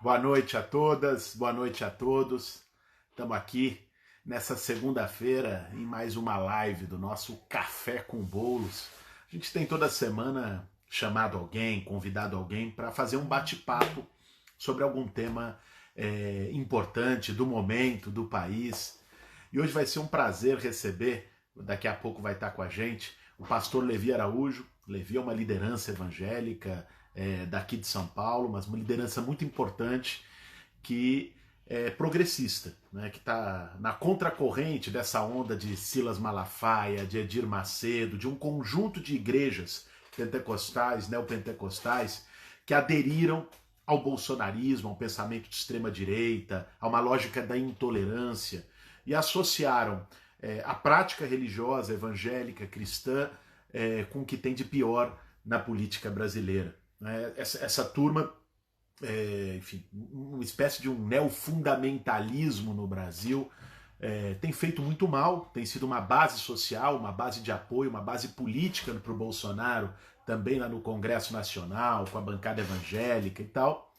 Boa noite a todas, boa noite a todos. Estamos aqui nessa segunda-feira em mais uma live do nosso Café com Bolos. A gente tem toda semana chamado alguém, convidado alguém para fazer um bate-papo sobre algum tema importante do momento, do país. E hoje vai ser um prazer receber, daqui a pouco vai estar com a gente, o pastor Levi Araújo. Levi é uma liderança evangélica daqui de São Paulo, mas uma liderança muito importante que é progressista, né, que está na contracorrente dessa onda de Silas Malafaia, de Edir Macedo, de um conjunto de igrejas pentecostais, neopentecostais, que aderiram ao bolsonarismo, ao pensamento de extrema-direita, a uma lógica da intolerância, e associaram a prática religiosa evangélica cristã com o que tem de pior na política brasileira. Essa turma, enfim, uma espécie de um neofundamentalismo no Brasil, tem feito muito mal, tem sido uma base social, uma base de apoio, uma base política para o Bolsonaro, também lá no Congresso Nacional, com a bancada evangélica e tal.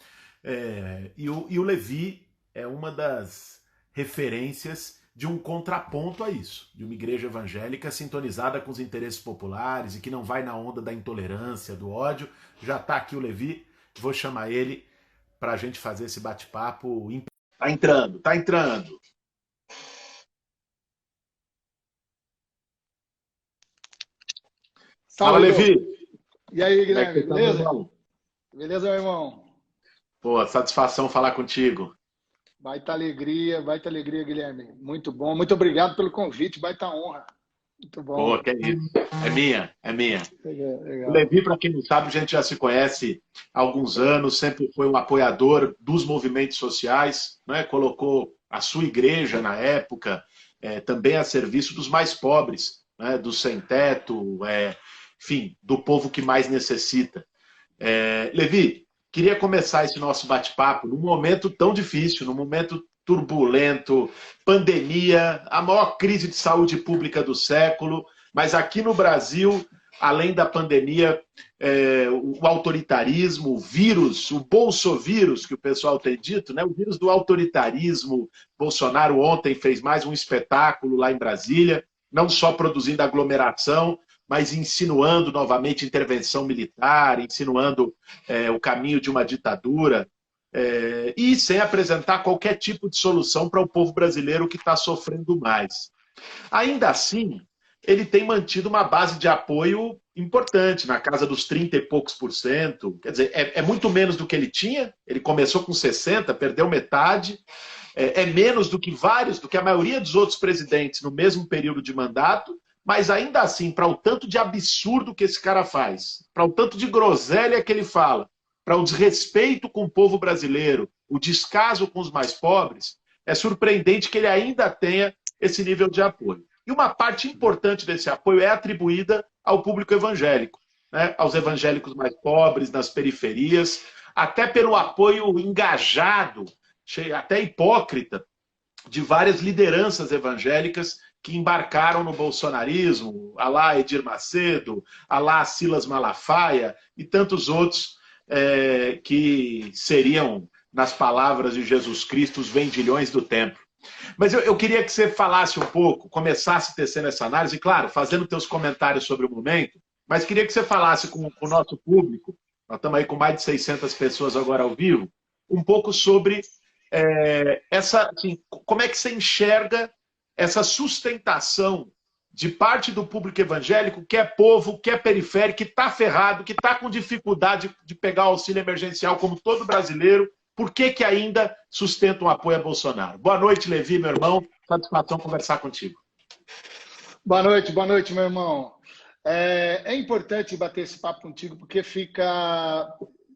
E o Levi é uma das referências de um contraponto a isso, de uma igreja evangélica sintonizada com os interesses populares e que não vai na onda da intolerância, do ódio. Já está aqui o Levi, vou chamar ele para a gente fazer esse bate-papo. Tá entrando, tá entrando. Fala, Levi. E aí, Guilherme, beleza? Beleza, meu irmão? Pô, satisfação falar contigo. Baita alegria, Guilherme. Muito bom. Muito obrigado pelo convite, baita honra. Muito bom. Pô, que é isso. É minha. Legal. O Levi, para quem não sabe, a gente já se conhece há alguns anos, sempre foi um apoiador dos movimentos sociais, né? Colocou a sua igreja na época também a serviço dos mais pobres, né? Dos sem-teto, enfim, do povo que mais necessita. Levi, queria começar esse nosso bate-papo num momento tão difícil, num momento turbulento, pandemia, a maior crise de saúde pública do século, mas aqui no Brasil, além da pandemia, o autoritarismo, o vírus, o bolsovírus, que o pessoal tem dito, né? O vírus do autoritarismo. Bolsonaro ontem fez mais um espetáculo lá em Brasília, não só produzindo aglomeração, mas insinuando novamente intervenção militar, insinuando o caminho de uma ditadura, e sem apresentar qualquer tipo de solução para o povo brasileiro que está sofrendo mais. Ainda assim, ele tem mantido uma base de apoio importante, na casa dos 30 e poucos por cento. Quer dizer, é muito menos do que ele tinha. Ele começou com 60, perdeu metade. É menos do que a maioria dos outros presidentes no mesmo período de mandato. Mas ainda assim, para o tanto de absurdo que esse cara faz, para o tanto de groselha que ele fala, para o desrespeito com o povo brasileiro, o descaso com os mais pobres, é surpreendente que ele ainda tenha esse nível de apoio. E uma parte importante desse apoio é atribuída ao público evangélico, né? Aos evangélicos mais pobres, nas periferias, até pelo apoio engajado, até hipócrita, de várias lideranças evangélicas que embarcaram no bolsonarismo, a lá Edir Macedo, a lá Silas Malafaia e tantos outros que seriam, nas palavras de Jesus Cristo, os vendilhões do templo. Mas eu queria que você falasse um pouco, começasse tecendo essa análise, claro, fazendo teus comentários sobre o momento, mas queria que você falasse com o nosso público, nós estamos aí com mais de 600 pessoas agora ao vivo, um pouco sobre como é que você enxerga essa sustentação de parte do público evangélico, que é povo, que é periférico, que está ferrado, que está com dificuldade de pegar o auxílio emergencial, como todo brasileiro. Por que ainda sustenta um apoio a Bolsonaro? Boa noite, Levi, meu irmão. Satisfação conversar contigo. Boa noite, meu irmão. É importante bater esse papo contigo, porque fica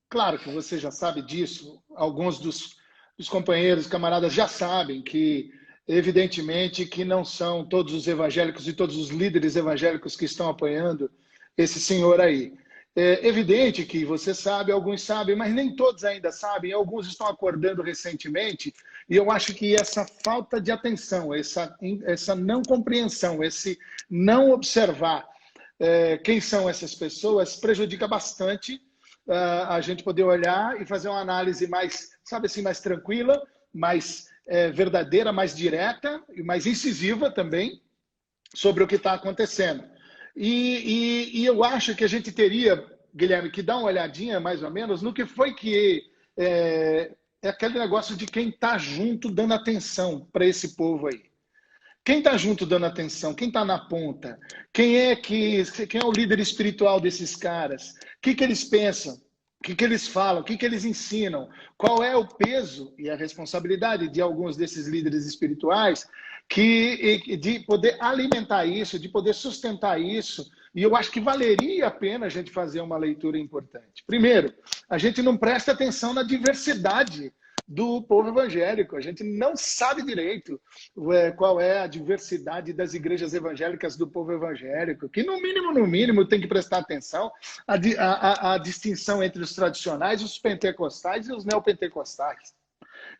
claro que você já sabe disso. Alguns dos companheiros, camaradas já sabem que, evidentemente, que não são todos os evangélicos e todos os líderes evangélicos que estão apoiando esse senhor aí. É evidente que você sabe, alguns sabem, mas nem todos ainda sabem. Alguns estão acordando recentemente e eu acho que essa falta de atenção, essa não compreensão, esse não observar quem são essas pessoas prejudica bastante a gente poder olhar e fazer uma análise mais, sabe assim, mais tranquila, mais verdadeira, mais direta e mais incisiva também sobre o que está acontecendo. E eu acho que a gente teria, Guilherme, que dar uma olhadinha mais ou menos no que foi que é aquele negócio de quem está junto dando atenção para esse povo aí. Quem está junto dando atenção? Quem está na ponta? Quem é o líder espiritual desses caras? O que eles pensam? O que eles falam? O que eles ensinam? Qual é o peso e a responsabilidade de alguns desses líderes espirituais de poder alimentar isso, de poder sustentar isso? E eu acho que valeria a pena a gente fazer uma leitura importante. Primeiro, a gente não presta atenção na diversidade do povo evangélico. A gente não sabe direito qual é a diversidade das igrejas evangélicas do povo evangélico, que no mínimo, tem que prestar atenção à distinção entre os tradicionais, os pentecostais e os neopentecostais.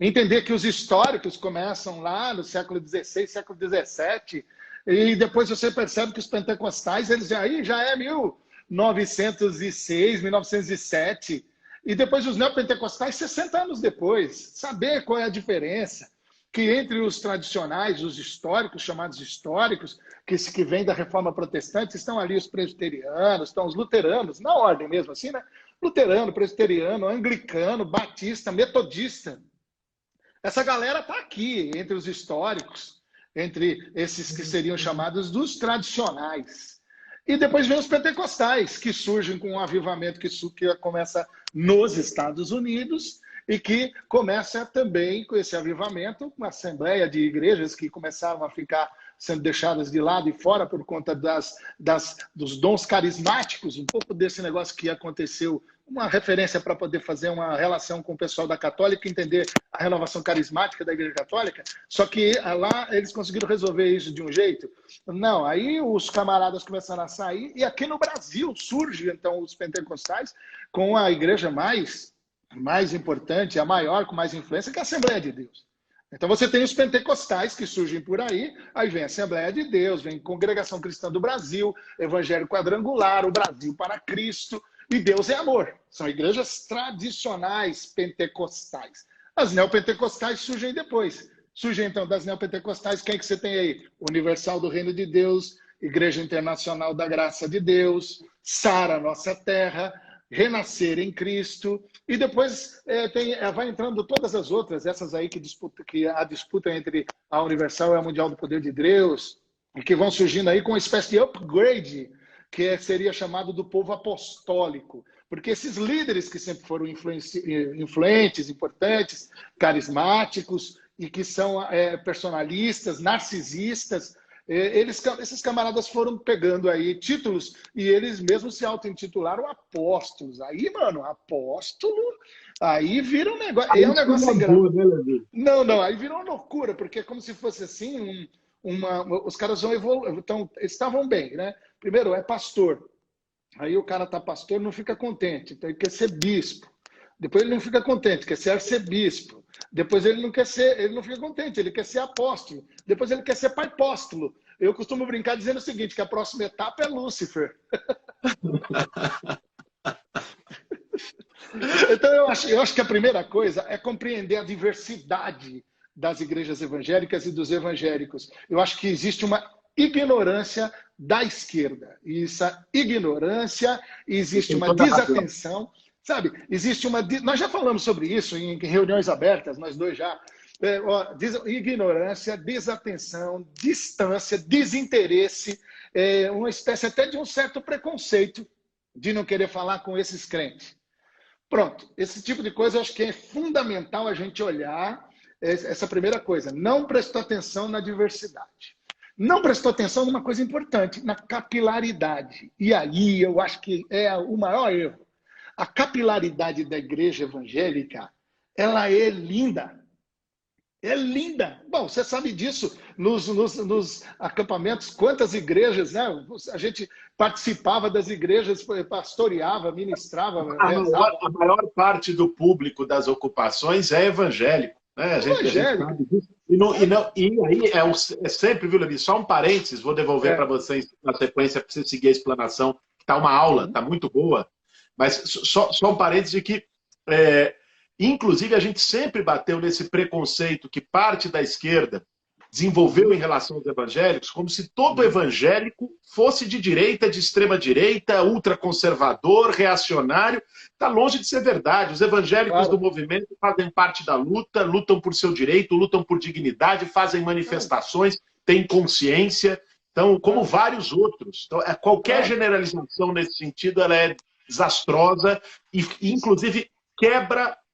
Entender que os históricos começam lá no século XVI, século XVII, e depois você percebe que os pentecostais, eles já é 1906, 1907, e depois os neopentecostais, 60 anos depois. Saber qual é a diferença que entre os tradicionais, os históricos, chamados históricos, que vêm da Reforma Protestante, estão ali os presbiterianos, estão os luteranos, na ordem mesmo assim, né? Luterano, presbiteriano, anglicano, batista, metodista. Essa galera está aqui, entre os históricos, entre esses que seriam chamados dos tradicionais. E depois vem os pentecostais, que surgem com um avivamento que começa nos Estados Unidos e que começa também com esse avivamento, uma assembleia de igrejas que começaram a ficar sendo deixadas de lado e fora por conta dos dons carismáticos, um pouco desse negócio que aconteceu, uma referência para poder fazer uma relação com o pessoal da Católica, entender a renovação carismática da Igreja Católica, só que lá eles conseguiram resolver isso de um jeito. Não, aí os camaradas começaram a sair, e aqui no Brasil surge, então, os pentecostais com a igreja mais importante, a maior, com mais influência, que é a Assembleia de Deus. Então você tem os pentecostais que surgem por aí vem a Assembleia de Deus, vem Congregação Cristã do Brasil, Evangelho Quadrangular, o Brasil para Cristo, e Deus é amor. São igrejas tradicionais pentecostais. As neopentecostais surgem depois. Surgem, então, das neopentecostais, quem que você tem aí? Universal do Reino de Deus, Igreja Internacional da Graça de Deus, Sara Nossa Terra, Renascer em Cristo, e depois vai entrando todas as outras, essas aí que a disputa entre a Universal e a Mundial do Poder de Deus, e que vão surgindo aí com uma espécie de upgrade, que seria chamado do povo apostólico. Porque esses líderes que sempre foram influentes, importantes, carismáticos, e que são personalistas, narcisistas, esses camaradas foram pegando aí títulos e eles mesmos se auto-intitularam apóstolos. Aí, mano, apóstolo, aí vira um negócio. É um negócio engraçado. Não, aí virou uma loucura, porque é como se fosse assim, os caras estavam bem, né? Primeiro, é pastor. Aí o cara tá pastor, não fica contente, então ele quer ser bispo. Depois ele não fica contente, quer ser arcebispo. Depois ele não fica contente, ele quer ser apóstolo. Depois ele quer ser pai-póstolo. Eu costumo brincar dizendo o seguinte, que a próxima etapa é Lúcifer. Então eu acho que a primeira coisa é compreender a diversidade das igrejas evangélicas e dos evangélicos. Eu acho que existe uma ignorância da esquerda. E essa ignorância, existe uma desatenção. Sabe, nós já falamos sobre isso em reuniões abertas, nós dois já. Ignorância, desatenção, distância, desinteresse, uma espécie até de um certo preconceito de não querer falar com esses crentes. Pronto, esse tipo de coisa eu acho que é fundamental a gente olhar, essa primeira coisa. Não prestou atenção na diversidade. Não prestou atenção numa coisa importante, na capilaridade. E aí eu acho que é o maior erro. A capilaridade da igreja evangélica, ela é linda. É linda. Bom, você sabe disso nos acampamentos, quantas igrejas, né? A gente participava das igrejas, pastoreava, ministrava. A maior parte do público das ocupações é evangélico. Né? A gente sabe disso. E aí é sempre, viu, Levi? Só um parênteses, vou devolver para vocês na sequência para você seguir a explanação. Está uma aula, está muito boa. Mas só um parênteses de que, inclusive, a gente sempre bateu nesse preconceito que parte da esquerda desenvolveu em relação aos evangélicos, como se todo evangélico fosse de direita, de extrema-direita, ultraconservador, reacionário. Está longe de ser verdade. Os evangélicos do movimento fazem parte da luta, lutam por seu direito, lutam por dignidade, fazem manifestações, têm consciência. Então, como vários outros. Então, qualquer generalização nesse sentido ela é desastrosa e, inclusive,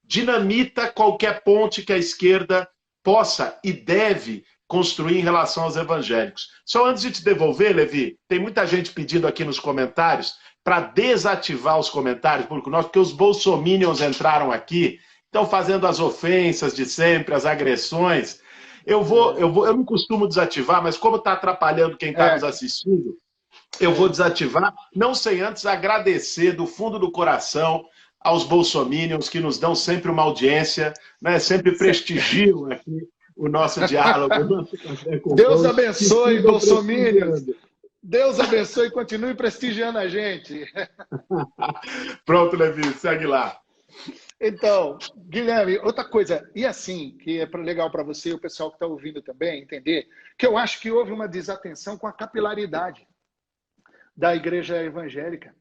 dinamita qualquer ponte que a esquerda possa e deve construir em relação aos evangélicos. Só antes de te devolver, Levi, tem muita gente pedindo aqui nos comentários para desativar os comentários, porque os bolsominions entraram aqui, estão fazendo as ofensas de sempre, as agressões. Eu não costumo desativar, mas como está atrapalhando quem está nos assistindo, eu vou desativar, não sem antes agradecer do fundo do coração aos bolsominions que nos dão sempre uma audiência, né? Sempre prestigiam aqui o nosso diálogo. Deus abençoe, bolsominions. Deus abençoe e continue prestigiando a gente. Pronto, Levi, segue lá. Então, Guilherme, outra coisa, e assim, que é legal para você e o pessoal que está ouvindo também entender, que eu acho que houve uma desatenção com a capilaridade da igreja evangélica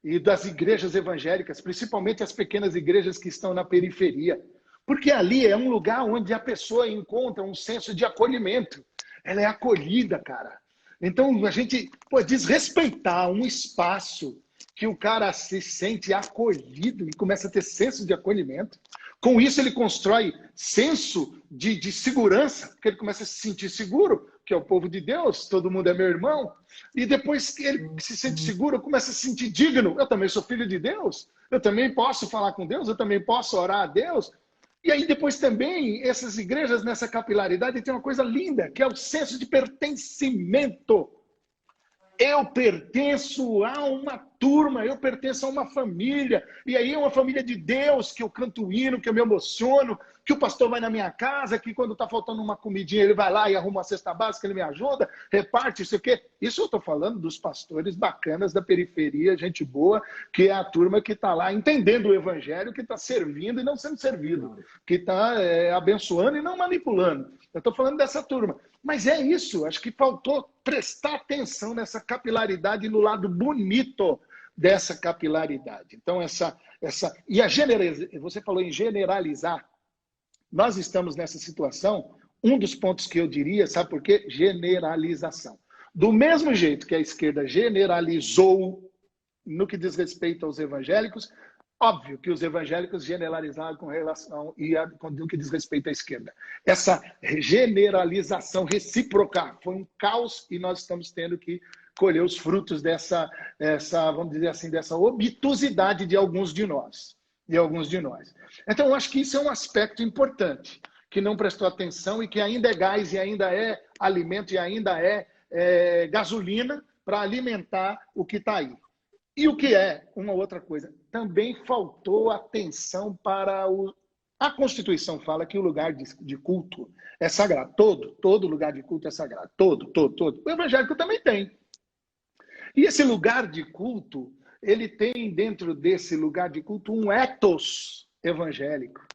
e das igrejas evangélicas, principalmente as pequenas igrejas que estão na periferia. Porque ali é um lugar onde a pessoa encontra um senso de acolhimento. Ela é acolhida, cara. Então, a gente pode desrespeitar um espaço que o cara se sente acolhido e começa a ter senso de acolhimento. Com isso, ele constrói senso de segurança, porque ele começa a se sentir seguro, que é o povo de Deus, todo mundo é meu irmão. E depois que ele se sente seguro, começa a se sentir digno. Eu também sou filho de Deus, eu também posso falar com Deus, eu também posso orar a Deus. E aí depois também, essas igrejas nessa capilaridade tem uma coisa linda, que é o senso de pertencimento. Eu pertenço a uma turma, eu pertenço a uma família. E aí é uma família de Deus, que eu canto o hino, que eu me emociono, que o pastor vai na minha casa, que quando está faltando uma comidinha, ele vai lá e arruma uma cesta básica, ele me ajuda, reparte, isso aqui. Isso eu estou falando dos pastores bacanas da periferia, gente boa, que é a turma que está lá entendendo o evangelho, que está servindo e não sendo servido, que está abençoando e não manipulando. Eu estou falando dessa turma. Mas é isso, acho que faltou prestar atenção nessa capilaridade e no lado bonito dessa capilaridade. Então, você falou em generalizar. Nós estamos nessa situação, um dos pontos que eu diria, sabe por quê? Generalização. Do mesmo jeito que a esquerda generalizou no que diz respeito aos evangélicos, óbvio que os evangélicos generalizaram com relação no que diz respeito à esquerda. Essa generalização recíproca foi um caos e nós estamos tendo que colher os frutos vamos dizer assim, dessa obtusidade de alguns de nós. Então, eu acho que isso é um aspecto importante, que não prestou atenção e que ainda é gás e ainda é alimento e ainda é gasolina para alimentar o que está aí. E o que é uma outra coisa? Também faltou atenção para A Constituição fala que o lugar de culto é sagrado. Todo lugar de culto é sagrado. Todo. O evangélico também tem. E esse lugar de culto, ele tem dentro desse lugar de culto um ethos evangélico.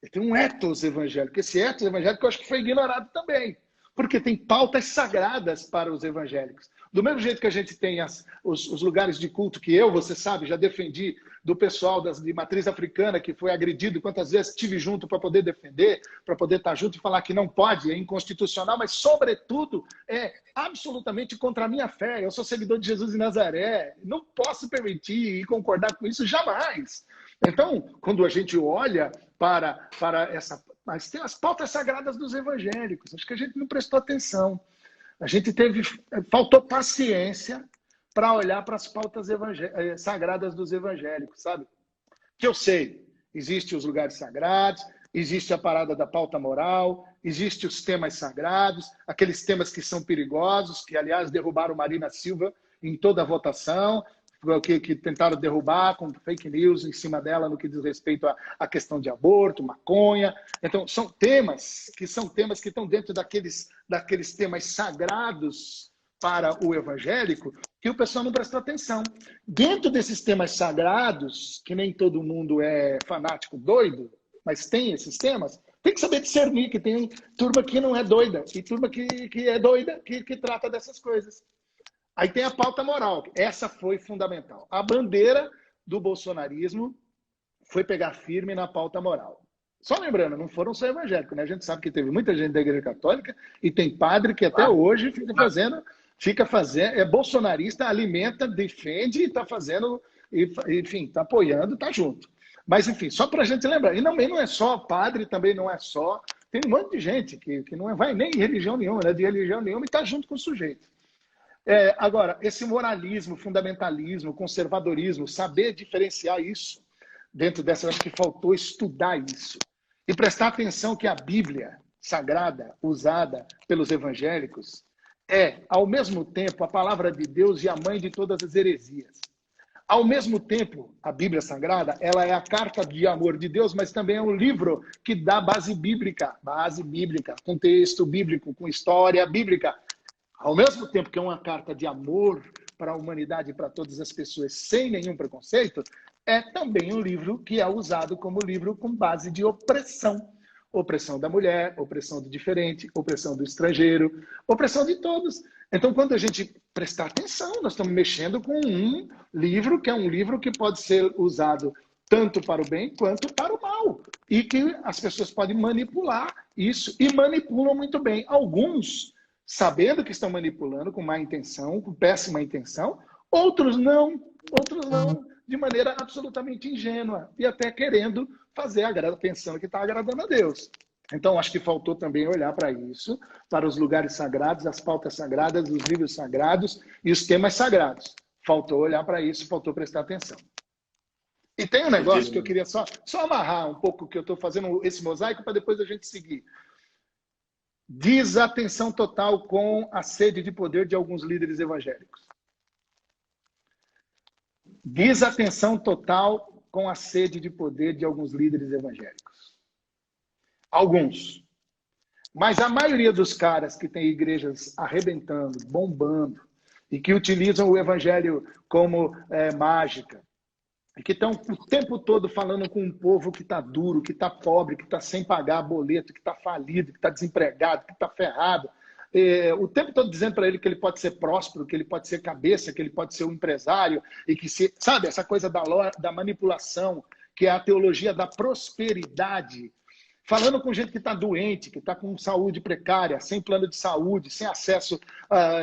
Ele tem um ethos evangélico. Esse ethos evangélico eu acho que foi ignorado também. Porque tem pautas sagradas para os evangélicos. Do mesmo jeito que a gente tem os lugares de culto que você sabe, já defendi do pessoal de matriz africana que foi agredido, quantas vezes estive junto para poder defender, para poder estar junto e falar que não pode, é inconstitucional, mas, sobretudo, é absolutamente contra a minha fé. Eu sou seguidor de Jesus de Nazaré, não posso permitir e concordar com isso jamais. Então, quando a gente olha para essa... Mas tem as pautas sagradas dos evangélicos, acho que a gente não prestou atenção. A gente faltou paciência para olhar para as pautas sagradas dos evangélicos, sabe? Que eu sei, existem os lugares sagrados, existe a parada da pauta moral, existem os temas sagrados, aqueles temas que são perigosos, que, aliás, derrubaram Marina Silva em toda a votação, que tentaram derrubar com fake news em cima dela no que diz respeito à questão de aborto, maconha. Então, são temas que estão dentro daqueles temas sagrados para o evangélico que o pessoal não prestou atenção. Dentro desses temas sagrados, que nem todo mundo é fanático doido, mas tem esses temas, tem que saber discernir que tem turma que não é doida e turma que é doida que trata dessas coisas. Aí tem a pauta moral. Essa foi fundamental. A bandeira do bolsonarismo foi pegar firme na pauta moral. Só lembrando, não foram só evangélicos, né? A gente sabe que teve muita gente da Igreja Católica e tem padre que até hoje fica fazendo, é bolsonarista, alimenta, defende e está fazendo, enfim, está apoiando, está junto. Mas, enfim, só para a gente lembrar. E também não é só padre, também não é só. Tem um monte de gente que não vai nem em religião nenhuma, né? De religião nenhuma e está junto com o sujeito. Agora, esse moralismo, fundamentalismo, conservadorismo, saber diferenciar isso dentro dessa, acho que faltou estudar isso. E prestar atenção que a Bíblia sagrada, usada pelos evangélicos, é, ao mesmo tempo, a palavra de Deus e a mãe de todas as heresias. Ao mesmo tempo, a Bíblia Sagrada, ela é a carta de amor de Deus, mas também é um livro que dá base bíblica, com texto bíblico, com história bíblica. Ao mesmo tempo que é uma carta de amor para a humanidade e para todas as pessoas, sem nenhum preconceito, é também um livro que é usado como livro com base de opressão. Opressão da mulher, opressão do diferente, opressão do estrangeiro, opressão de todos. Então, quando a gente prestar atenção, nós estamos mexendo com um livro que é um livro que pode ser usado tanto para o bem quanto para o mal. E que as pessoas podem manipular isso, e manipulam muito bem. Alguns, sabendo que estão manipulando com má intenção, com péssima intenção, outros não, de maneira absolutamente ingênua e até querendo fazer pensando que está agradando a Deus. Então, acho que faltou também olhar para isso, para os lugares sagrados, as pautas sagradas, os livros sagrados e os temas sagrados. Faltou olhar para isso, faltou prestar atenção. E tem um negócio que eu queria só amarrar um pouco, que eu estou fazendo esse mosaico para depois a gente seguir. Desatenção total com a sede de poder de alguns líderes evangélicos. Desatenção total com a sede de poder de alguns líderes evangélicos. Alguns. Mas a maioria dos caras que tem igrejas arrebentando, bombando, e que utilizam o evangelho como mágica, e que estão o tempo todo falando com um povo que está duro, que está pobre, que está sem pagar boleto, que está falido, que está desempregado, que está ferrado, o tempo todo dizendo para ele que ele pode ser próspero, que ele pode ser cabeça, que ele pode ser um empresário, e que sabe, essa coisa da manipulação, que é a teologia da prosperidade, falando com gente que está doente, que está com saúde precária, sem plano de saúde, sem acesso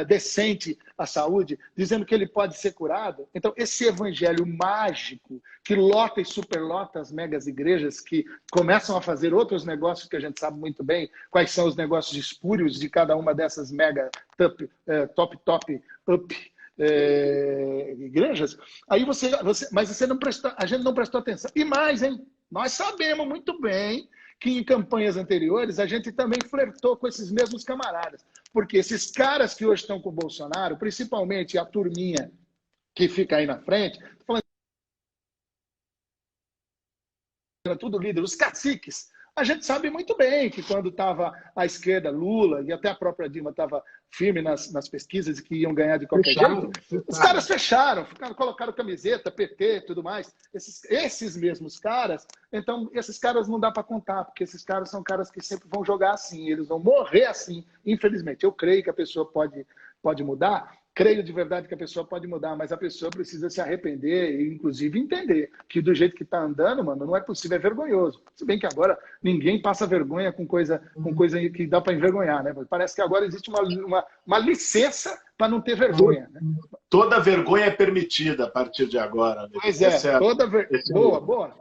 decente à saúde, dizendo que ele pode ser curado. Então, esse evangelho mágico que lota e superlota as megas igrejas, que começam a fazer outros negócios que a gente sabe muito bem, quais são os negócios espúrios de cada uma dessas mega top igrejas, aí mas a gente não prestou atenção. E mais, hein? Nós sabemos muito bem que em campanhas anteriores a gente também flertou com esses mesmos camaradas. Porque esses caras que hoje estão com o Bolsonaro, principalmente a turminha que fica aí na frente, falando tudo líder, os caciques, a gente sabe muito bem que quando estava a esquerda, Lula, e até a própria Dilma estava firme nas pesquisas e que iam ganhar de qualquer jeito, os caras fecharam, colocaram camiseta, PT e tudo mais. Esses mesmos caras, então, esses caras não dá para contar, porque esses caras são caras que sempre vão jogar assim, eles vão morrer assim, infelizmente. Eu creio que a pessoa pode mudar, creio de verdade que a pessoa pode mudar, mas a pessoa precisa se arrepender e, inclusive, entender que do jeito que está andando, mano, não é possível, é vergonhoso. Se bem que agora ninguém passa vergonha com coisa que dá para envergonhar, né? Parece que agora existe uma licença para não ter vergonha. Né? Toda vergonha é permitida a partir de agora. Né? Pois toda vergonha.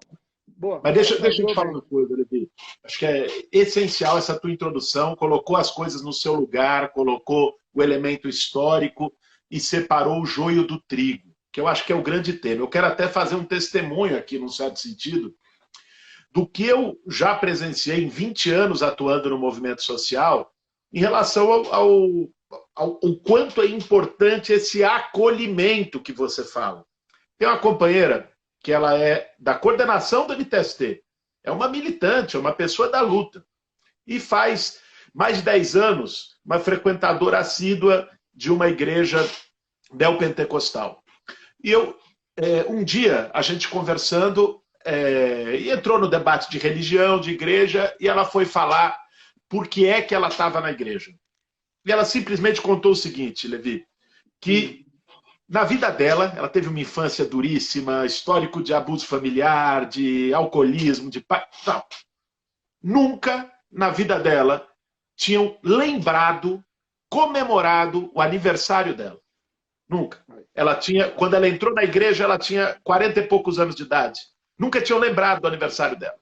Boa. Mas deixa eu te falar uma coisa, Levi. Acho que é essencial essa tua introdução, colocou as coisas no seu lugar, colocou o elemento histórico e separou o joio do trigo, que eu acho que é o grande tema. Eu quero até fazer um testemunho aqui, num certo sentido, do que eu já presenciei em 20 anos atuando no movimento social em relação ao quanto é importante esse acolhimento que você fala. Tem uma companheira que ela é da coordenação do MTST, é uma militante, é uma pessoa da luta, e faz mais de 10 anos uma frequentadora assídua de uma igreja neopentecostal. E um dia, a gente conversando, e entrou no debate de religião, de igreja, e ela foi falar por que é que ela estava na igreja. E ela simplesmente contou o seguinte, Levi, que na vida dela, ela teve uma infância duríssima, histórico de abuso familiar, de alcoolismo, de pai. Não. Nunca na vida dela tinham lembrado, comemorado o aniversário dela. Nunca. Quando ela entrou na igreja, ela tinha 40 e poucos anos de idade. Nunca tinham lembrado do aniversário dela.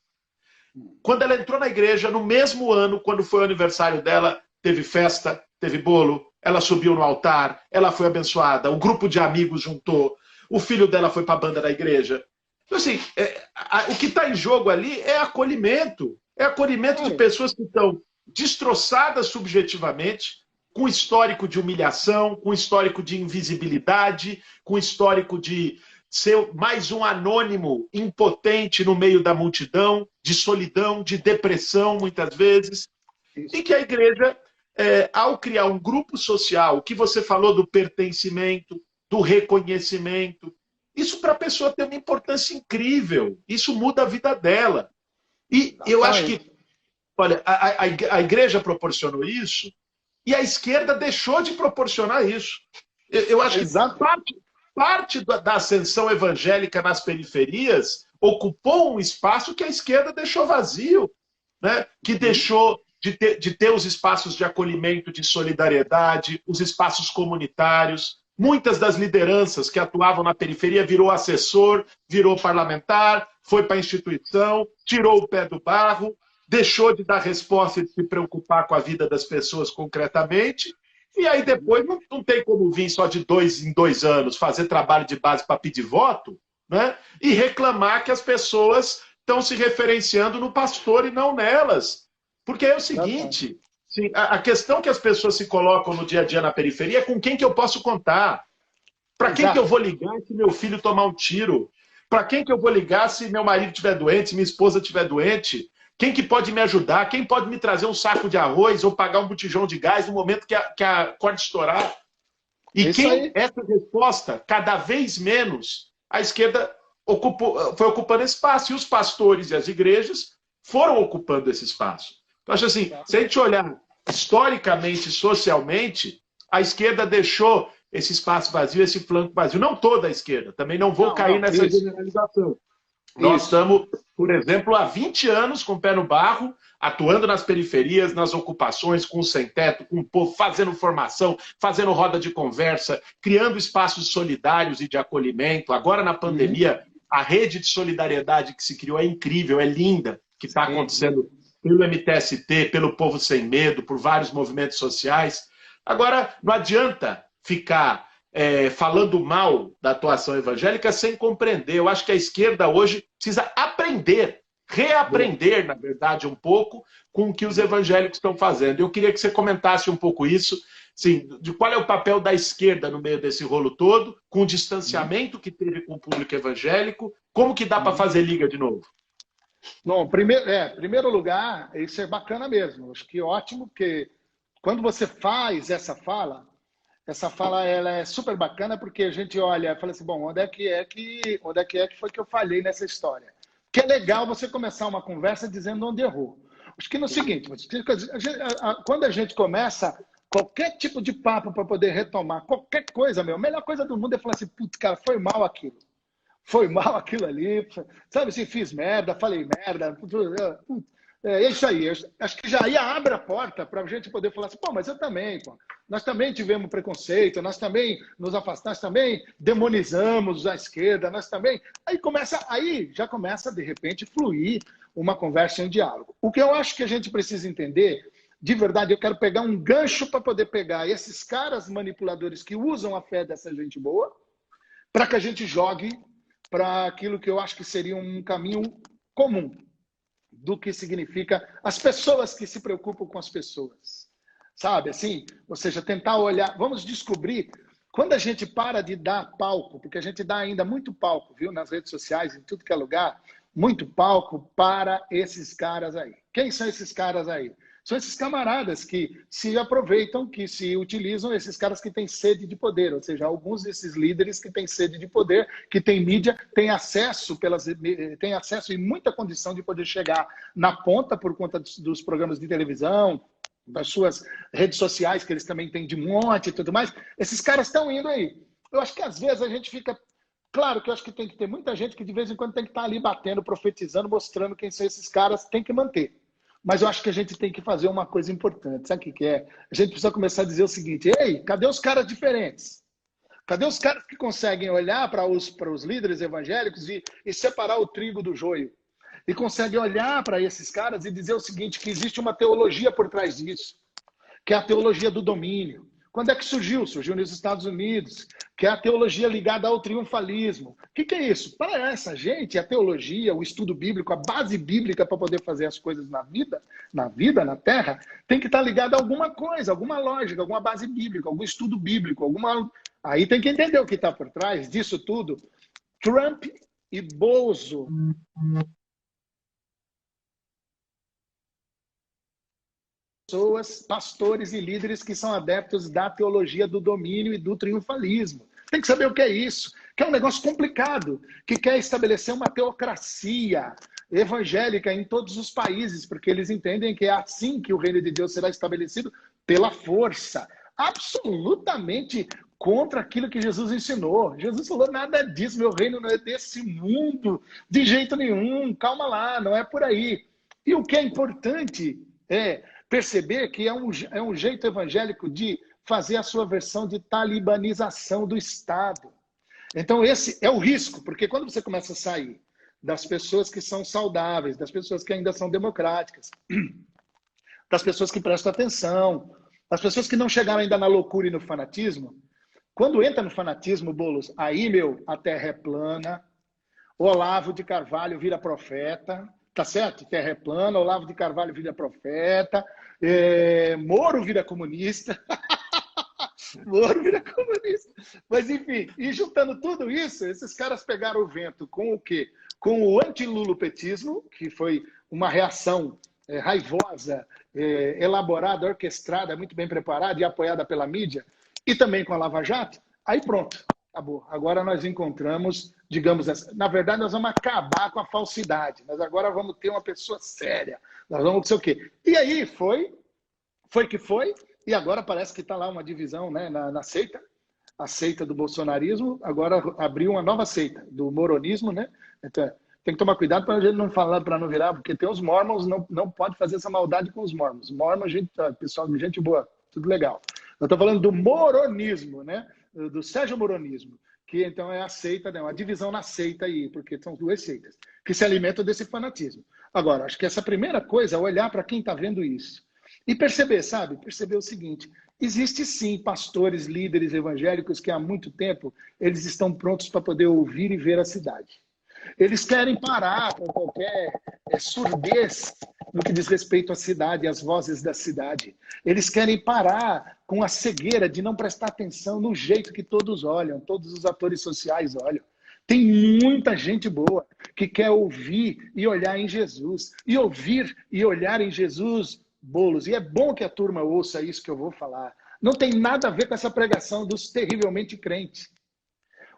Quando ela entrou na igreja, no mesmo ano, quando foi o aniversário dela, teve festa, teve bolo, ela subiu no altar, ela foi abençoada, o grupo de amigos juntou, o filho dela foi para a banda da igreja. Então, assim, o que está em jogo ali é acolhimento. É acolhimento de pessoas que estão destroçadas subjetivamente, com histórico de humilhação, com histórico de invisibilidade, com histórico de ser mais um anônimo impotente no meio da multidão, de solidão, de depressão, muitas vezes. Isso. E que a igreja, ao criar um grupo social, que você falou do pertencimento, do reconhecimento, isso para a pessoa tem uma importância incrível. Isso muda a vida dela. E eu acho que, olha, a igreja proporcionou isso e a esquerda deixou de proporcionar isso. Eu acho que parte da ascensão evangélica nas periferias ocupou um espaço que a esquerda deixou vazio, né? Que deixou de ter os espaços de acolhimento, de solidariedade, os espaços comunitários. Muitas das lideranças que atuavam na periferia virou assessor, virou parlamentar, foi para a instituição, tirou o pé do barro, deixou de dar resposta e de se preocupar com a vida das pessoas concretamente. E aí depois não tem como vir só de 2 em 2 anos fazer trabalho de base para pedir voto, né? E reclamar que as pessoas estão se referenciando no pastor e não nelas. Porque é o seguinte, sim, a questão que as pessoas se colocam no dia a dia na periferia é com quem que eu posso contar. Para quem que eu vou ligar se meu filho tomar um tiro? Para quem que eu vou ligar se meu marido estiver doente, se minha esposa estiver doente? Quem que pode me ajudar? Quem pode me trazer um saco de arroz ou pagar um botijão de gás no momento que a corda estourar? E essa resposta, cada vez menos, a esquerda foi ocupando espaço. E os pastores e as igrejas foram ocupando esse espaço. Então, acho assim, se a gente olhar historicamente, socialmente, a esquerda deixou esse espaço vazio, esse flanco vazio. Não toda a esquerda, também não vou cair nessa generalização. Nós estamos, por exemplo, há 20 anos com o pé no barro, atuando nas periferias, nas ocupações, com o sem-teto, com o povo, fazendo formação, fazendo roda de conversa, criando espaços solidários e de acolhimento. Agora, na pandemia, a rede de solidariedade que se criou é incrível, é linda, que está acontecendo pelo MTST, pelo Povo Sem Medo, por vários movimentos sociais. Agora, não adianta ficar falando mal da atuação evangélica sem compreender. Eu acho que a esquerda hoje precisa aprender, reaprender, na verdade, um pouco com o que os evangélicos estão fazendo. Eu queria que você comentasse um pouco isso, assim, de qual é o papel da esquerda no meio desse rolo todo, com o distanciamento que teve com o público evangélico, como que dá para fazer liga de novo? Não, primeiro lugar, isso é bacana mesmo. Acho que ótimo, porque quando você faz essa fala ela é super bacana, porque a gente olha e fala assim, bom, onde é que foi que eu falhei nessa história? Que é legal você começar uma conversa dizendo onde errou. Acho que no seguinte, quando a gente começa qualquer tipo de papo para poder retomar qualquer coisa, a melhor coisa do mundo é falar assim, putz, cara, foi mal aquilo. Foi mal aquilo ali, sabe assim, fiz merda, falei merda, é isso aí. Acho que já aí abre a porta para a gente poder falar assim, pô, mas eu também, pô. Nós também tivemos preconceito, nós também nos afastamos, nós também demonizamos a esquerda, nós também... Aí já começa, de repente, fluir uma conversa em diálogo. O que eu acho que a gente precisa entender, de verdade, eu quero pegar um gancho para poder pegar esses caras manipuladores que usam a fé dessa gente boa, para que a gente jogue para aquilo que eu acho que seria um caminho comum do que significa as pessoas que se preocupam com as pessoas. Sabe, assim? Ou seja, tentar olhar... Vamos descobrir, quando a gente para de dar palco, porque a gente dá ainda muito palco, viu? Nas redes sociais, em tudo que é lugar, muito palco para esses caras aí. Quem são esses caras aí? São esses camaradas que se aproveitam, que se utilizam, esses caras que têm sede de poder, ou seja, alguns desses líderes que têm sede de poder, que têm mídia, têm acesso e muita condição de poder chegar na ponta por conta dos programas de televisão, das suas redes sociais, que eles também têm de monte e tudo mais. Esses caras estão indo aí. Eu acho que às vezes a gente fica... Claro que eu acho que tem que ter muita gente que de vez em quando tem que estar ali batendo, profetizando, mostrando quem são esses caras, tem que manter. Mas eu acho que a gente tem que fazer uma coisa importante. Sabe o que é? A gente precisa começar a dizer o seguinte: ei, cadê os caras diferentes? Cadê os caras que conseguem olhar para os líderes evangélicos e separar o trigo do joio? E conseguem olhar para esses caras e dizer o seguinte, que existe uma teologia por trás disso, que é a teologia do domínio. Quando é que surgiu? Surgiu nos Estados Unidos, que é a teologia ligada ao triunfalismo. O que é isso? Para essa gente, a teologia, o estudo bíblico, a base bíblica para poder fazer as coisas na vida, na Terra, tem que estar ligada a alguma coisa, alguma lógica, alguma base bíblica, algum estudo bíblico, alguma... Aí tem que entender o que está por trás disso tudo. Trump e Bozo. Pessoas, pastores e líderes que são adeptos da teologia do domínio e do triunfalismo. Tem que saber o que é isso, que é um negócio complicado, que quer estabelecer uma teocracia evangélica em todos os países, porque eles entendem que é assim que o reino de Deus será estabelecido pela força. Absolutamente contra aquilo que Jesus ensinou. Jesus falou nada disso, meu reino não é desse mundo, de jeito nenhum, calma lá, não é por aí. E o que é importante é perceber que é um jeito evangélico de fazer a sua versão de talibanização do Estado. Então esse é o risco, porque quando você começa a sair das pessoas que são saudáveis, das pessoas que ainda são democráticas, das pessoas que prestam atenção, das pessoas que não chegaram ainda na loucura e no fanatismo, quando entra no fanatismo, Boulos, aí, a terra é plana, Olavo de Carvalho vira profeta, tá certo? Terra é plana, Olavo de Carvalho vira profeta, Moro vira comunista, Moro vira comunista. Mas, enfim, e juntando tudo isso, esses caras pegaram o vento com o quê? Com o anti-lulopetismo, que foi uma reação raivosa, elaborada, orquestrada, muito bem preparada e apoiada pela mídia, e também com a Lava Jato, aí pronto, acabou. Agora nós encontramos, digamos assim, na verdade nós vamos acabar com a falsidade, nós agora vamos ter uma pessoa séria, nós vamos não sei o quê. E aí foi que foi, e agora parece que está lá uma divisão, né, na seita, a seita do bolsonarismo, agora abriu uma nova seita, do moronismo, né? Então, tem que tomar cuidado para a gente não falar, para não virar, porque tem os mormons, não pode fazer essa maldade com os mormons. Mormons, pessoal, gente boa, tudo legal. Eu estou falando do moronismo, né? Do Sérgio Moronismo, que então é a seita, né? Uma divisão na seita aí, porque são duas seitas, que se alimentam desse fanatismo. Agora, acho que essa primeira coisa é olhar para quem está vendo isso. E perceber, sabe? Perceber o seguinte, existe sim pastores, líderes evangélicos que há muito tempo eles estão prontos para poder ouvir e ver a cidade. Eles querem parar com qualquer surdez no que diz respeito à cidade, às vozes da cidade. Eles querem parar com a cegueira de não prestar atenção no jeito que todos olham, todos os atores sociais olham. Tem muita gente boa que quer ouvir e olhar em Jesus. E ouvir e olhar em Jesus, Boulos. E é bom que a turma ouça isso que eu vou falar. Não tem nada a ver com essa pregação dos terrivelmente crentes.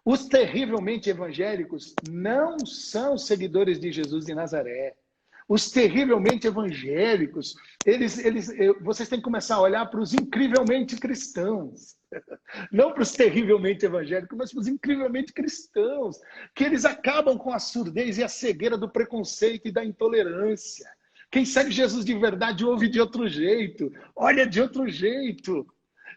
Os terrivelmente evangélicos não são seguidores de Jesus de Nazaré. Os terrivelmente evangélicos, vocês têm que começar a olhar para os incrivelmente cristãos. Não para os terrivelmente evangélicos, mas para os incrivelmente cristãos. Que eles acabam com a surdez e a cegueira do preconceito e da intolerância. Quem segue Jesus de verdade ouve de outro jeito, olha de outro jeito.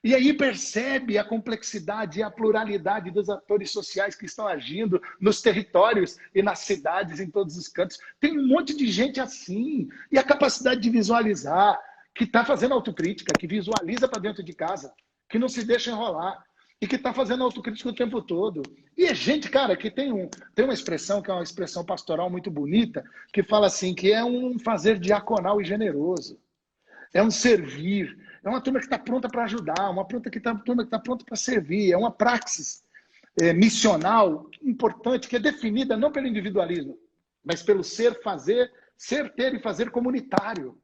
E aí percebe a complexidade e a pluralidade dos atores sociais que estão agindo nos territórios e nas cidades, em todos os cantos. Tem um monte de gente assim. E a capacidade de visualizar, que está fazendo autocrítica, que visualiza para dentro de casa, que não se deixa enrolar e que está fazendo autocrítica o tempo todo. E é gente, cara, que tem uma expressão, que é uma expressão pastoral muito bonita, que fala assim, que é um fazer diaconal e generoso. É um servir, é uma turma que está pronta para ajudar, uma turma que está pronta para servir, é uma praxis missional importante, que é definida não pelo individualismo, mas pelo ser, fazer, ser, ter e fazer comunitário.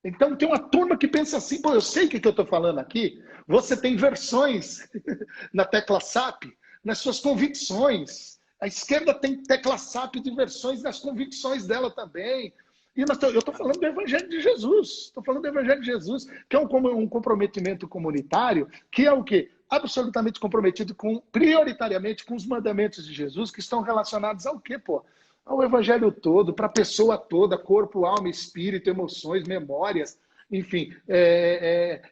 Então, tem uma turma que pensa assim, pô, eu sei o que eu estou falando aqui. Você tem versões na tecla SAP, nas suas convicções. A esquerda tem tecla SAP de versões nas convicções dela também. E eu estou falando do Evangelho de Jesus. Estou falando do Evangelho de Jesus, que é um comprometimento comunitário, que é o quê? Absolutamente comprometido prioritariamente com os mandamentos de Jesus, que estão relacionados ao quê, pô? Ao Evangelho todo, para a pessoa toda, corpo, alma, espírito, emoções, memórias, enfim,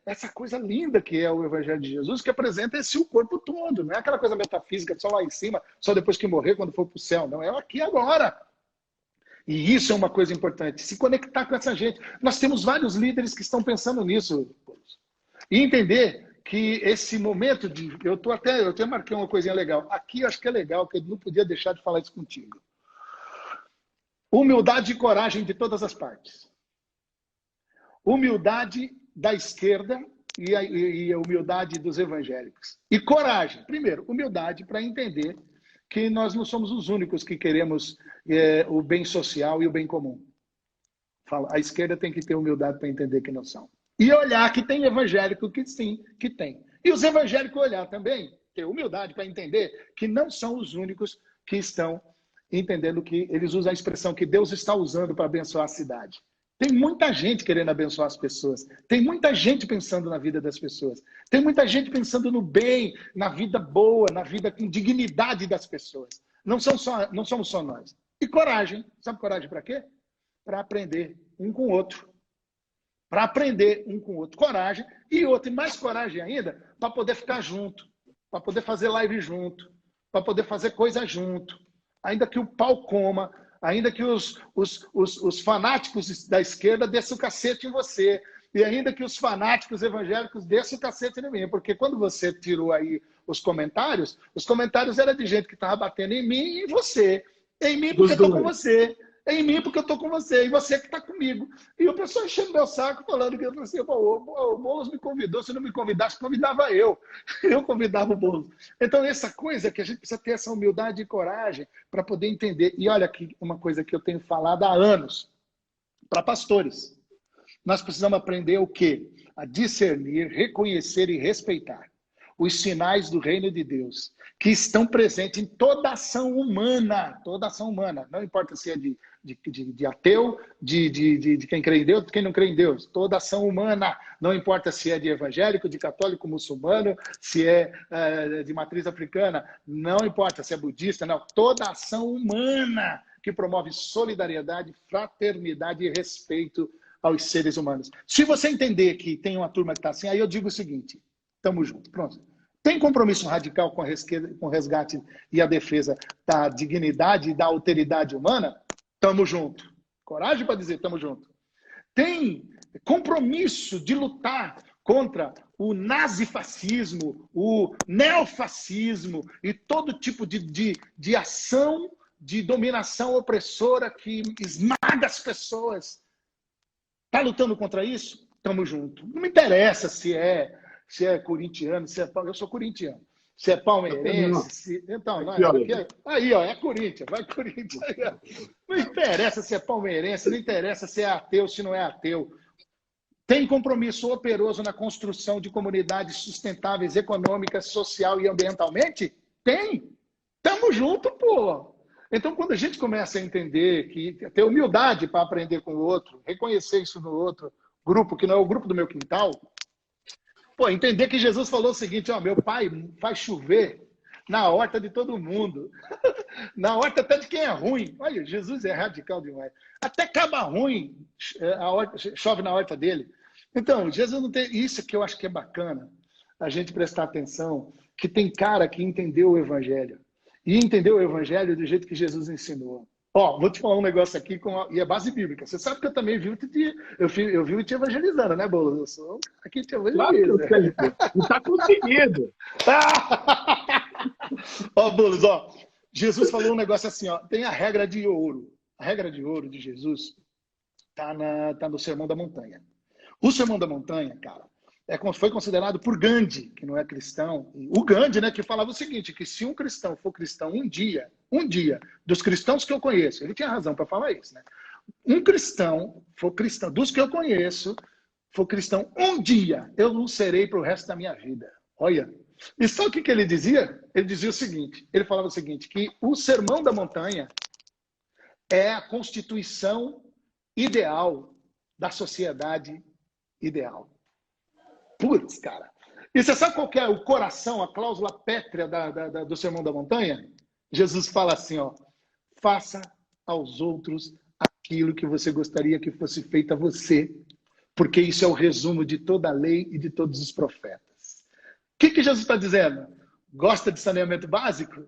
essa coisa linda que é o Evangelho de Jesus, que apresenta o corpo todo, não é aquela coisa metafísica só lá em cima, só depois que morrer, quando for para o céu, não, é aqui agora. E isso é uma coisa importante, se conectar com essa gente. Nós temos vários líderes que estão pensando nisso. E entender que esse momento de... Eu até marquei uma coisinha legal. Aqui eu acho que é legal, que eu não podia deixar de falar isso contigo. Humildade e coragem de todas as partes. Humildade da esquerda e a humildade dos evangélicos. E coragem. Primeiro, humildade para entender que nós não somos os únicos que queremos o bem social e o bem comum. A esquerda tem que ter humildade para entender que não são. E olhar que tem evangélico que sim, que tem. E os evangélicos olhar também, ter humildade para entender que não são os únicos que estão entendendo que eles usam a expressão que Deus está usando para abençoar a cidade. Tem muita gente querendo abençoar as pessoas. Tem muita gente pensando na vida das pessoas. Tem muita gente pensando no bem, na vida boa, na vida com dignidade das pessoas. Não somos só nós. E coragem. Sabe coragem para quê? Para aprender um com o outro. Para aprender um com o outro. Coragem. E outra, e mais coragem ainda, para poder ficar junto. Para poder fazer live junto. Para poder fazer coisa junto. Ainda que o pau coma, ainda que os fanáticos da esquerda desçam o cacete em você, e ainda que os fanáticos evangélicos desçam o cacete em mim, porque quando você tirou aí os comentários eram de gente que estava batendo em mim e em você. Em mim porque eu estou com você. Em mim porque eu estou com você. E você que está comigo. E o pessoal enchendo meu saco, falando que eu falei assim, o Boulos me convidou, se não me convidasse, convidava eu. Eu convidava o Boulos. Então, essa coisa que a gente precisa ter essa humildade e coragem para poder entender. E olha aqui uma coisa que eu tenho falado há anos para pastores. Nós precisamos aprender o quê? A discernir, reconhecer e respeitar os sinais do reino de Deus, que estão presentes em toda ação humana, não importa se é de ateu, de quem crê em Deus, de quem não crê em Deus, toda ação humana, não importa se é de evangélico, de católico, muçulmano, se é de matriz africana, não importa se é budista, não, toda ação humana que promove solidariedade, fraternidade e respeito aos seres humanos. Se você entender que tem uma turma que está assim, aí eu digo o seguinte, estamos juntos, pronto. Tem compromisso radical com o resgate e a defesa da dignidade e da alteridade humana? Estamos juntos. Coragem para dizer, estamos juntos. Tem compromisso de lutar contra o nazifascismo, o neofascismo e todo tipo de ação de dominação opressora que esmaga as pessoas. Está lutando contra isso? Estamos juntos. Não me interessa se é corintiano, eu sou corintiano. Se é palmeirense, então, não, aí, ó, é Corinthians, vai Corinthians. Não interessa se é palmeirense, não interessa se é ateu, se não é ateu. Tem compromisso operoso na construção de comunidades sustentáveis, econômicas, social e ambientalmente? Tem. Tamo junto, pô. Então, quando a gente começa a entender que ter humildade para aprender com o outro, reconhecer isso no outro grupo, que não é o grupo do meu quintal, pô, entender que Jesus falou o seguinte, ó, meu pai faz chover na horta de todo mundo. Na horta até de quem é ruim. Olha, Jesus é radical demais. Até caba ruim, chove na horta dele. Então, Jesus não tem... Isso que eu acho que é bacana, a gente prestar atenção, que tem cara que entendeu o Evangelho. E entendeu o Evangelho do jeito que Jesus ensinou. Ó, vou te falar um negócio aqui, e é base bíblica. Você sabe que eu também vivo eu vivo te evangelizando, né, Boulos? Eu sou um cara que te evangeliza. Claro, não está conseguindo. Ó, Boulos, ó. Jesus falou um negócio assim, ó. Tem a regra de ouro. A regra de ouro de Jesus tá no Sermão da Montanha. O Sermão da Montanha, cara, foi considerado por Gandhi, que não é cristão. O Gandhi, né, que falava o seguinte, que se um cristão for cristão um dia, dos cristãos que eu conheço, ele tinha razão para falar isso, né? um cristão, for cristão, dos que eu conheço, for cristão um dia, eu não serei para o resto da minha vida. Olha. E sabe o que ele dizia? Ele dizia o seguinte, ele falava o seguinte, que o Sermão da Montanha é a constituição ideal da sociedade ideal. Putz, cara. E você sabe qual que é o coração, a cláusula pétrea do Sermão da Montanha? Jesus fala assim, ó, faça aos outros aquilo que você gostaria que fosse feito a você, porque isso é o resumo de toda a lei e de todos os profetas. O que Jesus está dizendo? Gosta de saneamento básico?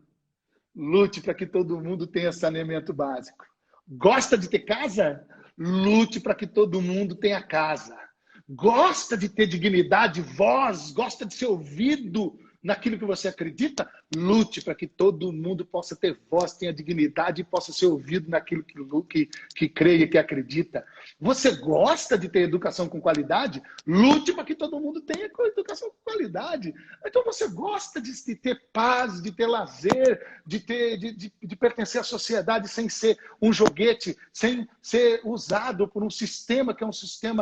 Lute para que todo mundo tenha saneamento básico. Gosta de ter casa? Lute para que todo mundo tenha casa. Gosta de ter dignidade, voz, gosta de ser ouvido naquilo que você acredita? Lute para que todo mundo possa ter voz, tenha dignidade e possa ser ouvido naquilo que creia, que acredita. Você gosta de ter educação com qualidade? Lute para que todo mundo tenha educação com qualidade. Então você gosta de ter paz, de ter lazer, de pertencer à sociedade sem ser um joguete, sem ser usado por um sistema que é um sistema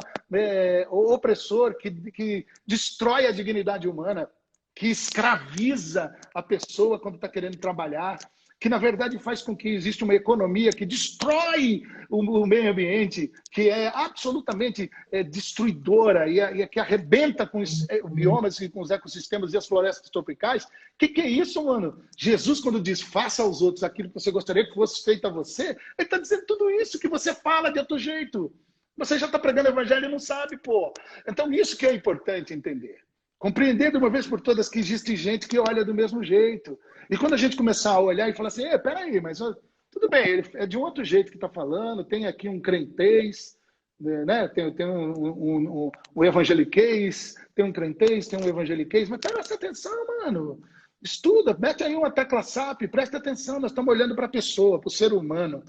opressor, que destrói a dignidade humana, que escraviza a pessoa quando está querendo trabalhar, que na verdade faz com que exista uma economia que destrói o meio ambiente, que é absolutamente destruidora e que arrebenta com os biomas e com os ecossistemas e as florestas tropicais. Que é isso, mano? Jesus, quando diz faça aos outros aquilo que você gostaria que fosse feito a você, ele está dizendo tudo isso que você fala de outro jeito. Você já está pregando o evangelho e não sabe, pô. Então isso que é importante entender. Compreender de uma vez por todas que existe gente que olha do mesmo jeito. E quando a gente começar a olhar e falar assim, peraí, mas tudo bem, ele é de um outro jeito que está falando, tem aqui um crentez, né? Tem um evangeliquez, tem um crentez, tem um evangeliquez, mas presta atenção, mano. Estuda, mete aí uma tecla SAP, presta atenção, nós estamos olhando para a pessoa, para o ser humano.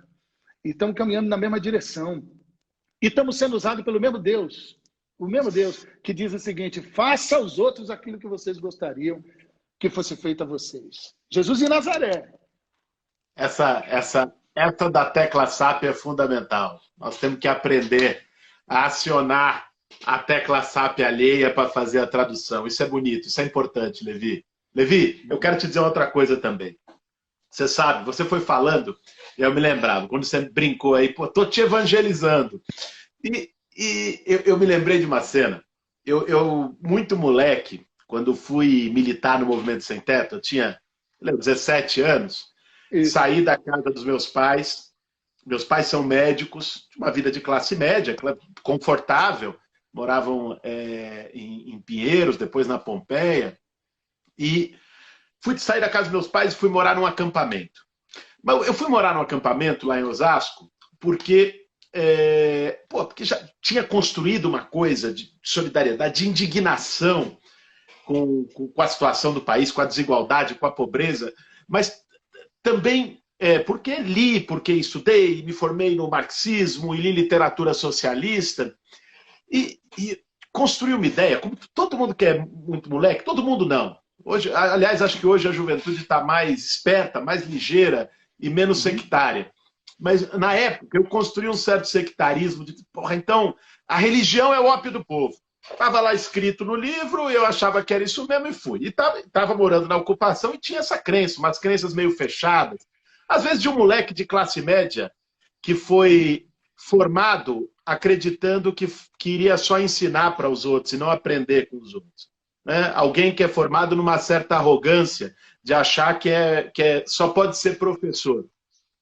E estamos caminhando na mesma direção. E estamos sendo usados pelo mesmo Deus. O mesmo Deus que diz o seguinte, faça aos outros aquilo que vocês gostariam que fosse feito a vocês. Jesus de Nazaré. Essa da tecla SAP é fundamental. Nós temos que aprender a acionar a tecla SAP alheia para fazer a tradução. Isso é bonito, isso é importante, Levi. Levi, eu quero te dizer outra coisa também. Você sabe, você foi falando, e eu me lembrava, quando você brincou aí, pô, tô te evangelizando. E eu me lembrei de uma cena. Eu, muito moleque, quando fui militar no Movimento Sem Teto, eu tinha 17 anos, saí da casa dos meus pais. Meus pais são médicos, de uma vida de classe média, confortável, moravam em Pinheiros, depois na Pompeia, e fui sair da casa dos meus pais e fui morar num acampamento. Mas eu fui morar num acampamento lá em Osasco porque porque já tinha construído uma coisa de solidariedade, de indignação com a situação do país, com a desigualdade, com a pobreza, mas também porque li, porque estudei, me formei no marxismo e li literatura socialista e construí uma ideia, como todo mundo que é muito moleque, todo mundo não. Hoje, aliás, acho que hoje a juventude está mais esperta, mais ligeira e menos sectária. Mas, na época, eu construí um certo sectarismo de, porra, então, a religião é o ópio do povo. Estava lá escrito no livro, eu achava que era isso mesmo e fui. E estava morando na ocupação e tinha essa crença, umas crenças meio fechadas. Às vezes de um moleque de classe média que foi formado acreditando que iria só ensinar para os outros e não aprender com os outros. Né? Alguém que é formado numa certa arrogância de achar que só pode ser professor.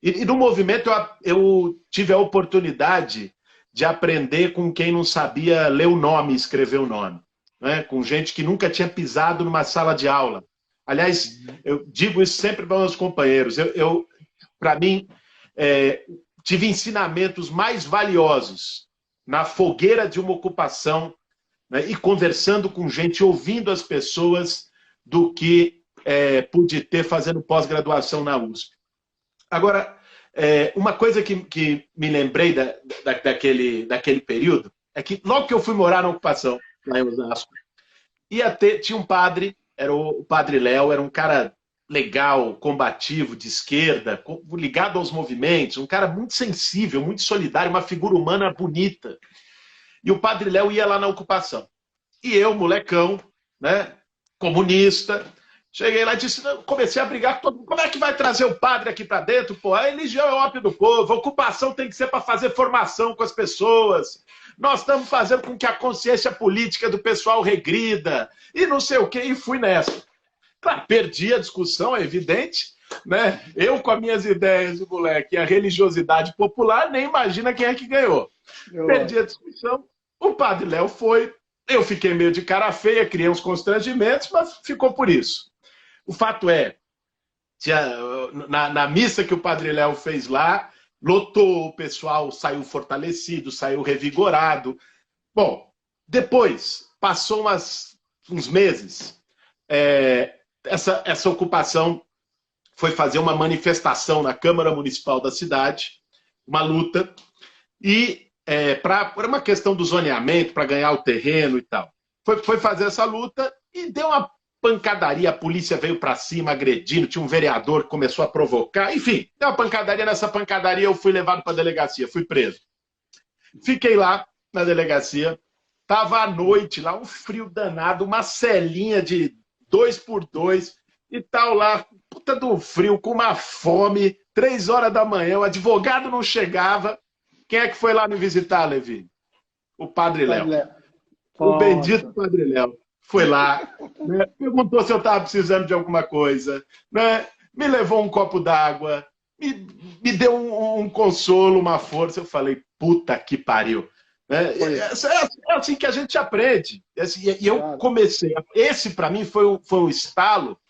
E no movimento eu tive a oportunidade de aprender com quem não sabia ler o nome e escrever o nome. Né? Com gente que nunca tinha pisado numa sala de aula. Aliás, eu digo isso sempre para meus companheiros. Para mim, tive ensinamentos mais valiosos na fogueira de uma ocupação, né? E conversando com gente, ouvindo as pessoas, do que pude ter fazendo pós-graduação na USP. Agora, uma coisa que me lembrei daquele período é que logo que eu fui morar na ocupação, lá em Osasco, tinha um padre, era o padre Léo, era um cara legal, combativo, de esquerda, ligado aos movimentos, um cara muito sensível, muito solidário, uma figura humana bonita. E o Padre Léo ia lá na ocupação. E eu, molecão, né, comunista, cheguei lá e disse, comecei a brigar com todo mundo. Como é que vai trazer o padre aqui para dentro? Pô, a religião é o ópio do povo, a ocupação tem que ser para fazer formação com as pessoas. Nós estamos fazendo com que a consciência política do pessoal regrida. E não sei o quê, e fui nessa. Claro, perdi a discussão, é evidente, né? Eu com as minhas ideias, o moleque, e a religiosidade popular, nem imagina quem é que ganhou. Perdi a discussão, o Padre Léo foi, eu fiquei meio de cara feia, criei uns constrangimentos, mas ficou por isso. O fato é, na missa que o Padre Léo fez lá, lotou, o pessoal saiu fortalecido, saiu revigorado. Bom, depois, passou uns meses, essa ocupação foi fazer uma manifestação na Câmara Municipal da cidade, uma luta, e por uma questão do zoneamento, para ganhar o terreno e tal. Foi fazer essa luta e deu uma pancadaria, a polícia veio para cima agredindo, tinha um vereador que começou a provocar, enfim, deu uma pancadaria, nessa pancadaria eu fui levado para a delegacia, fui preso. Fiquei lá na delegacia, estava à noite lá, um frio danado, uma celinha de 2x2 e tal lá, puta do frio, com uma fome, 3 horas da manhã, o advogado não chegava. Quem é que foi lá me visitar, Levi? O Padre Léo. O bendito Padre Léo. Foi lá, né? Perguntou se eu estava precisando de alguma coisa, né? Me levou um copo d'água, me deu um consolo, uma força. Eu falei, puta que pariu. Né? É assim que a gente aprende. E eu comecei. Esse, para mim, foi um estalo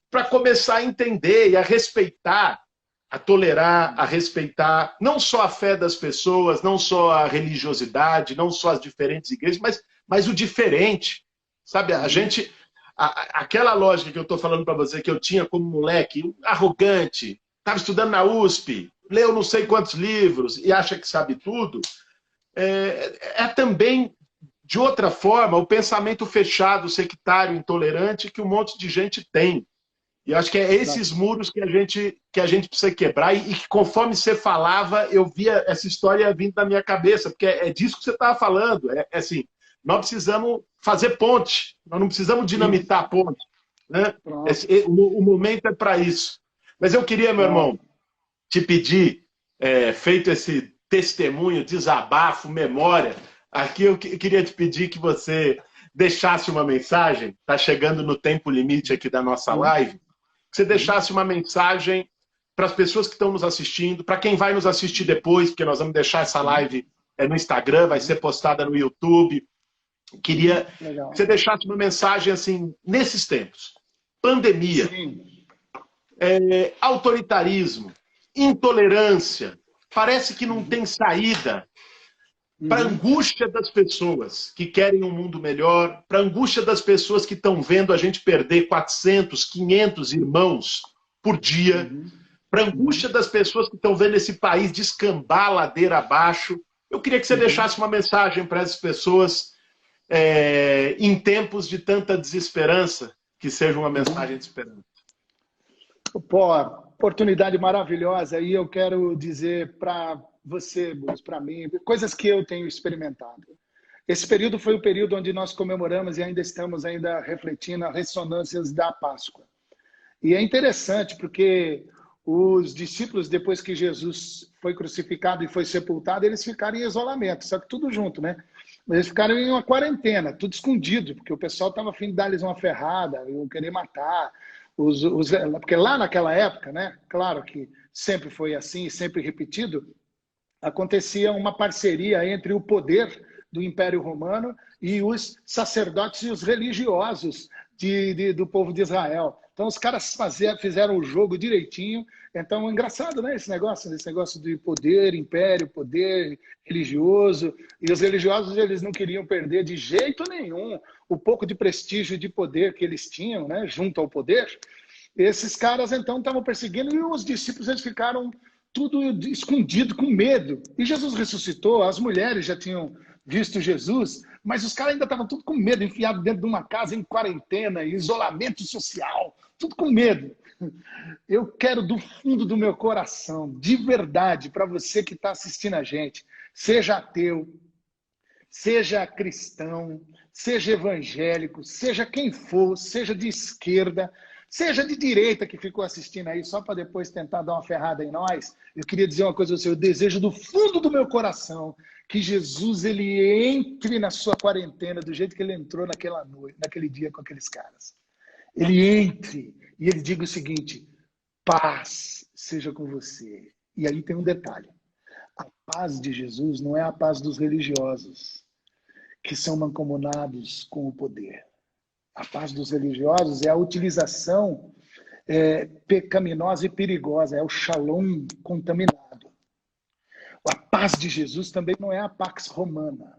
para começar a entender e a respeitar, a tolerar, a respeitar não só a fé das pessoas, não só a religiosidade, não só as diferentes igrejas, mas o diferente. Sabe, aquela lógica que eu estou falando para você, que eu tinha como moleque, arrogante, estava estudando na USP, leu não sei quantos livros e acha que sabe tudo, também, de outra forma, o pensamento fechado, sectário, intolerante que um monte de gente tem. E eu acho que é esses muros que a gente precisa quebrar e que, conforme você falava, eu via essa história vindo na minha cabeça, porque é disso que você estava falando. Assim, nós precisamos fazer ponte, nós não precisamos dinamitar a ponte. Né? O momento é para isso. Mas eu queria, meu irmão, te pedir, feito esse testemunho, desabafo, memória, aqui eu queria te pedir que você deixasse uma mensagem, está chegando no tempo limite aqui da nossa live, que você deixasse uma mensagem para as pessoas que estão nos assistindo, para quem vai nos assistir depois, porque nós vamos deixar essa live no Instagram, vai ser postada no YouTube. Queria que você deixasse uma mensagem assim, nesses tempos. Pandemia, autoritarismo, intolerância, parece que não tem saída para a angústia das pessoas que querem um mundo melhor, para a angústia das pessoas que estão vendo a gente perder 400, 500 irmãos por dia, para a angústia das pessoas que estão vendo esse país descambar ladeira abaixo. Eu queria que você deixasse uma mensagem para essas pessoas em tempos de tanta desesperança, que seja uma mensagem de esperança. Pô, oportunidade maravilhosa. E eu quero dizer para você, Bruce, para mim, coisas que eu tenho experimentado. Esse período foi o período onde nós comemoramos e ainda estamos refletindo as ressonâncias da Páscoa. E é interessante porque os discípulos, depois que Jesus foi crucificado e foi sepultado, eles ficaram em isolamento, só que tudo junto, né? Eles ficaram em uma quarentena, tudo escondido, porque o pessoal estava a fim de dar-lhes uma ferrada, iam querer matar. Porque lá naquela época, né? Claro que sempre foi assim, sempre repetido, acontecia uma parceria entre o poder do Império Romano e os sacerdotes e os religiosos do povo de Israel. Então os caras fizeram o jogo direitinho. Então, engraçado, né? Esse negócio de poder, império, poder religioso. E os religiosos, eles não queriam perder de jeito nenhum o pouco de prestígio e de poder que eles tinham, né? Junto ao poder. Esses caras, então, estavam perseguindo e os discípulos, eles ficaram tudo escondido, com medo. E Jesus ressuscitou, as mulheres já tinham visto Jesus, mas os caras ainda estavam tudo com medo, enfiados dentro de uma casa em quarentena, em isolamento social, tudo com medo. Eu quero do fundo do meu coração, de verdade, para você que está assistindo a gente, seja ateu, seja cristão, seja evangélico, seja quem for, seja de esquerda, seja de direita que ficou assistindo aí só para depois tentar dar uma ferrada em nós, eu queria dizer uma coisa a você, eu desejo do fundo do meu coração que Jesus ele entre na sua quarentena do jeito que ele entrou naquela noite, naquele dia com aqueles caras. Ele entre e ele diga o seguinte: paz seja com você. E aí tem um detalhe. A paz de Jesus não é a paz dos religiosos, que são mancomunados com o poder. A paz dos religiosos é a utilização pecaminosa e perigosa, é o shalom contaminado. A paz de Jesus também não é a pax romana,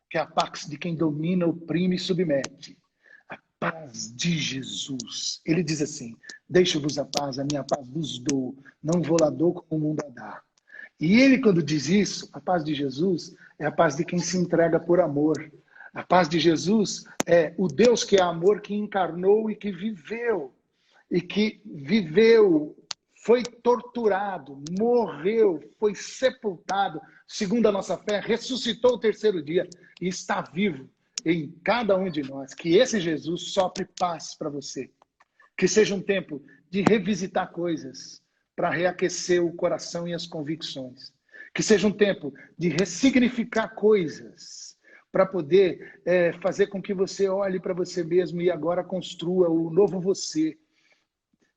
que é a pax de quem domina, oprime e submete. A paz de Jesus. Ele diz assim: deixo-vos a minha paz vos dou, não vou lá dou como o mundo a dá. E ele, quando diz isso, a paz de Jesus é a paz de quem se entrega por amor. A paz de Jesus é o Deus que é amor, que encarnou e que viveu. E que viveu, foi torturado, morreu, foi sepultado, segundo a nossa fé, ressuscitou o terceiro dia e está vivo em cada um de nós. Que esse Jesus sopre paz para você. Que seja um tempo de revisitar coisas para reaquecer o coração e as convicções. Que seja um tempo de ressignificar coisas para poder fazer com que você olhe para você mesmo e agora construa o novo você.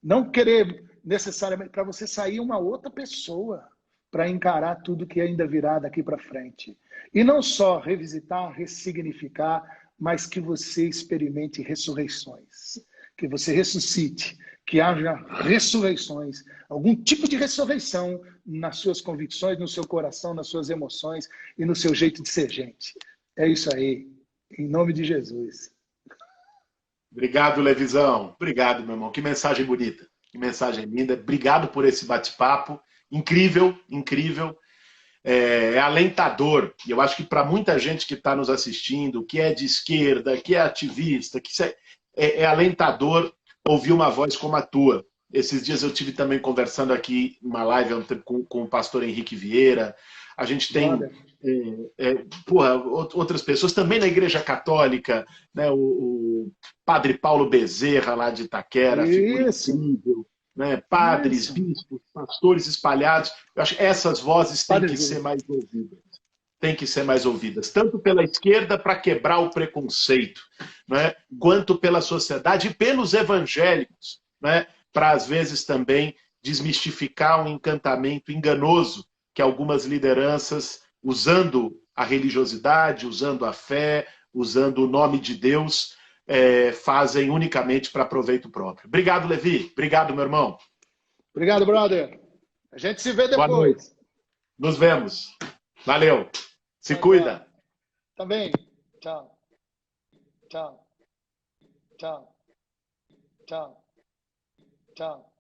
Não querer necessariamente para você sair uma outra pessoa para encarar tudo que ainda virá daqui para frente. E não só revisitar, ressignificar, mas que você experimente ressurreições. Que você ressuscite, que haja ressurreições, algum tipo de ressurreição nas suas convicções, no seu coração, nas suas emoções e no seu jeito de ser gente. É isso aí. Em nome de Jesus. Obrigado, Levizão. Obrigado, meu irmão. Que mensagem bonita. Que mensagem linda. Obrigado por esse bate-papo. Incrível, incrível. É alentador. E eu acho que para muita gente que está nos assistindo, que é de esquerda, que é ativista, que é alentador ouvir uma voz como a tua. Esses dias eu tive também conversando aqui numa live com o pastor Henrique Vieira. A gente tem outras pessoas também na Igreja Católica, né? O padre Paulo Bezerra, lá de Itaquera, figura incrível, né? Padres, bispos, pastores espalhados. Eu acho que essas vozes têm que ser mais ouvidas. Tem que ser mais ouvidas, tanto pela esquerda para quebrar o preconceito, né? Quanto pela sociedade e pelos evangélicos, né? Para, às vezes, também desmistificar um encantamento enganoso que algumas lideranças, usando a religiosidade, usando a fé, usando o nome de Deus, fazem unicamente para proveito próprio. Obrigado, Levi. Obrigado, meu irmão. Obrigado, brother. A gente se vê depois. Boa noite. Nos vemos. Valeu. Se cuida. Também. Tchau. Tchau. Tchau. Tchau. Tchau.